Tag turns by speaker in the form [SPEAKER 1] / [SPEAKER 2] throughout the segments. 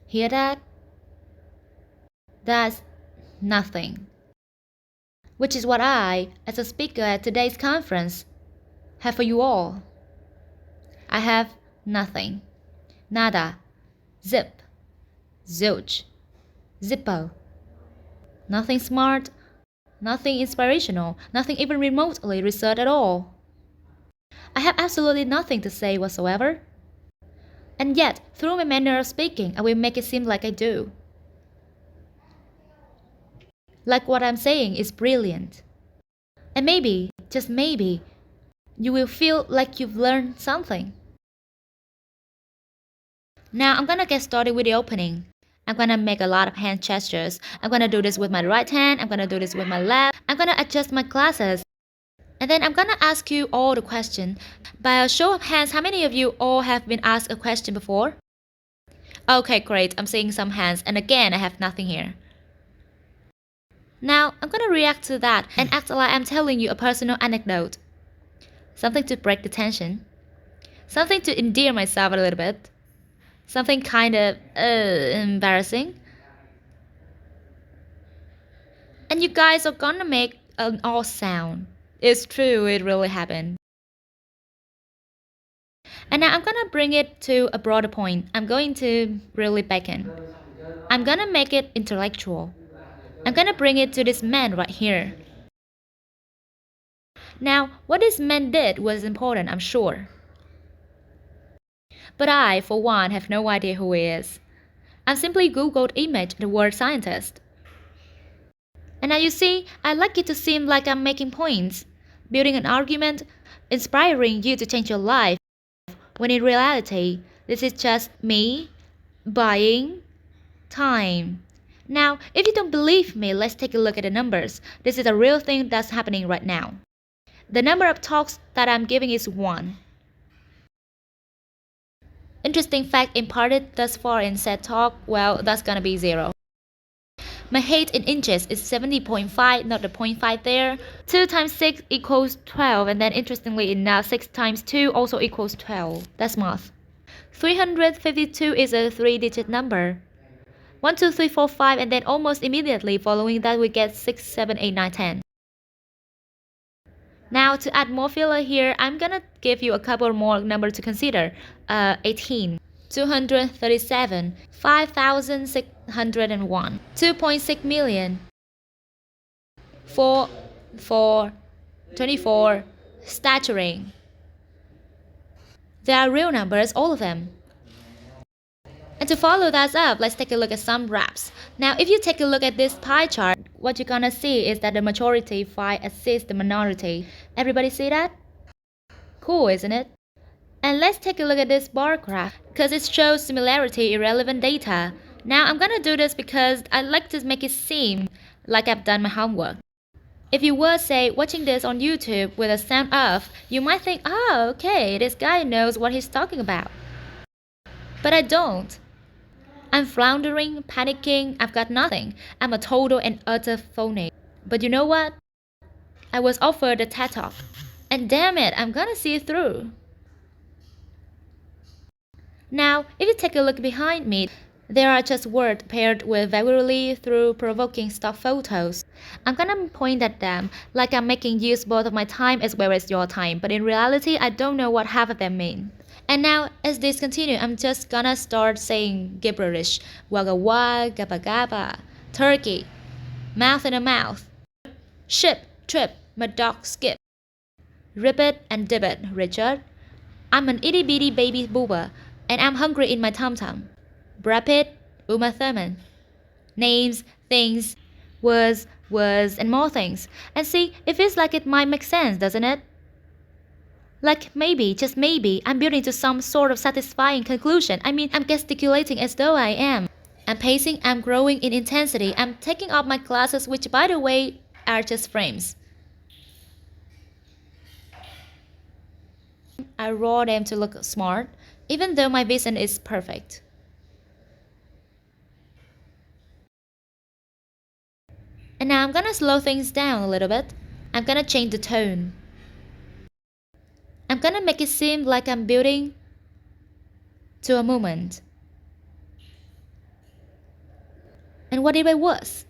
[SPEAKER 1] Hear that? That's nothing. Which is what I, as a speaker at today's conference, have for you all. I have nothing. Nada. Zip. Zilch. Zippo. Nothing smart, nothing inspirational, nothing even remotely researched at all. I have absolutely nothing to say whatsoever. And yet, through my manner of speaking, I will make it seem like I do. Like what I'm saying is brilliant. And maybe, just maybe, you will feel like you've learned something. Now I'm gonna get started with the opening. I'm gonna make a lot of hand gestures. I'm gonna do this with my right hand, I'm gonna do this with my left. I'm gonna adjust my glasses. And then I'm gonna ask you all the question. By a show of hands, how many of you all have been asked a question before? Okay, great. I'm seeing some hands. And again, I have nothing here. Now, I'm gonna react to that and act like I'm telling you a personal anecdote. Something to break the tension. Something to endear myself a little bit. Something kind of embarrassing. And you guys are gonna make an odd sound. It's true, it really happened. And now I'm gonna bring it to a broader point. I'm going to really beckon. I'm gonna make it intellectual. I'm gonna bring it to this man right here. Now, what this man did was important, I'm sure. But I, for one, have no idea who he is. I simply googled image the word scientist. And now you see, I like it to seem like I'm making points, building an argument, inspiring you to change your life, when in reality, this is just me buying time. Now, if you don't believe me, let's take a look at the numbers. This is a real thing that's happening right now. The number of talks that I'm giving is 1. Interesting fact imparted thus far in said talk, well, that's gonna be 0. My height in inches is 70.5, not the 0.5 there. 2 times 6 equals 12, and then interestingly enough, 6 times 2 also equals 12. That's math. 352 is a 3-digit number. 1, 2, 3, 4, 5, and then almost immediately following that we get 6, 7, 8, 9, 10. Now to add more filler here, I'm gonna give you a couple more numbers to consider. 18, 237, 5,601, 2.6 million, 4, 24, staggering. They are real numbers, all of them. And to follow that up, let's take a look at some graphs. Now, if you take a look at this pie chart, what you're gonna see is that the majority far exceeds the minority. Everybody see that? Cool, isn't it? And let's take a look at this bar graph, because it shows similarity irrelevant data. Now, I'm gonna do this because I like to make it seem like I've done my homework. If you were, say, watching this on YouTube with the sound off, you might think, oh, okay, this guy knows what he's talking about. But I don't. I'm floundering, panicking, I've got nothing. I'm a total and utter phony. But you know what? I was offered a TED Talk. And damn it, I'm gonna see it through. Now, if you take a look behind me, there are just words paired with very through provoking stock photos. I'm gonna point at them like I'm making use both of my time as well as your time, but in reality, I don't know what half of them mean. And now, as this continues, I'm just gonna start saying gibberish. Wagga wagga, gabba gabba, turkey, mouth in a mouth, ship, trip, my dog skip, ribbit and dibbit, Richard. I'm an itty bitty baby booba, and I'm hungry in my tum-tum. Brad Pitt, Uma Thurman. Names, things, words, and more things. And see, it feels like it might make sense, doesn't it? Like maybe, just maybe, I'm building to some sort of satisfying conclusion. I mean, I'm gesticulating as though I am. I'm pacing, I'm growing in intensity. I'm taking off my glasses, which by the way, are just frames. I roll them to look smart, even though my vision is perfect. And now I'm gonna slow things down a little bit. I'm gonna change the tone. I'm gonna make it seem like I'm building to a moment. And what if it was?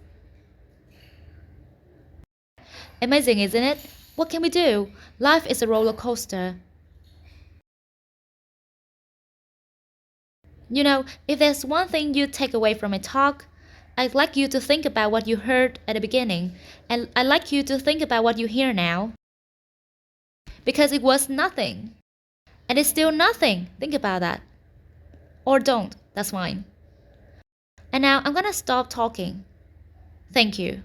[SPEAKER 1] Amazing, isn't it? What can we do? Life is a roller coaster. You know, if there's one thing you take away from a talk, I'd like you to think about what you heard at the beginning, and I'd like you to think about what you hear now. Because it was nothing. And it's still nothing. Think about that. Or don't, that's fine. And now I'm gonna stop talking. Thank you.